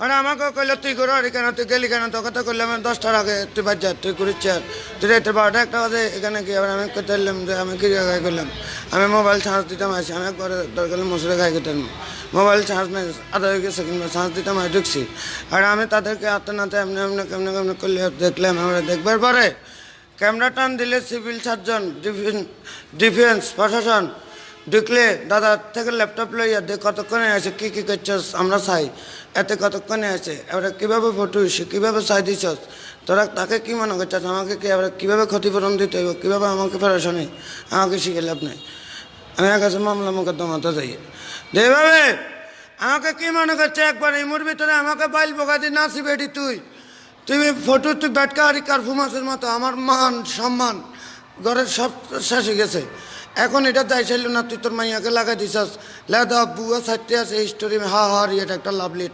আর আমাকে কইলো তুই করো আর কেন তুই গেলি কেন তোকে তো করলাম 10টার আগে তুই বাদ যা তুই করিস আর তুই রাতের 12টা 1টা বাজে এখানে গিয়ে আবার আমি করতে এলাম যে আমি কি জায়গায় করলাম আমি মোবাইল চার্জ দিতাম আসি আমি একবারে দরকার মশুরে খাই খেতাম মোবাইল চার্জ নেই আধা হয়ে গেছে কিংবা চার্জ দিতাম আমি ঢুকছি আর আমি তাদেরকে আটতে নাতে এমনি এমনি কেমনে কেমনে করলে দেখলাম আমরা দেখবার পরে ক্যামেরা টান দিলে সিভিল সার্জন ডিফেন্স প্রশাসন ঢুকলে দাদা থেকে ল্যাপটপ লইয়া দেখ কতক্ষণে আছে কী কী করছস আমরা চাই এতে কতক্ষণে আছে এবারে কীভাবে ফটো হইছে কীভাবে চাই দিছস তোরা তাকে কী মনে করছস আমাকে কি এবারে কীভাবে ক্ষতিপূরণ দিতে হইব কীভাবে আমাকে ফেরাসনি আমাকে শিখে লাভ নেই আমি এক কাছে মামলা মোকদ্দমাতে যাই যেভাবে আমাকে কী মনে করছে একবার ইমুর ভিতরে আমাকে বাইল বোকা দিয়ে নাচি বেটি তুমি ফটো তুই ব্যাটকা হারি কারফুমাসের মতো আমার মান সম্মান ঘরের সব শেষ হয়ে গেছে এখন এটা যাইছিল না তুই তোর মাইয়াকে লাগাই দিছস লেদা বুয়া সাইটে আছে এই স্টোরি হা হার এটা একটা লাভ লেট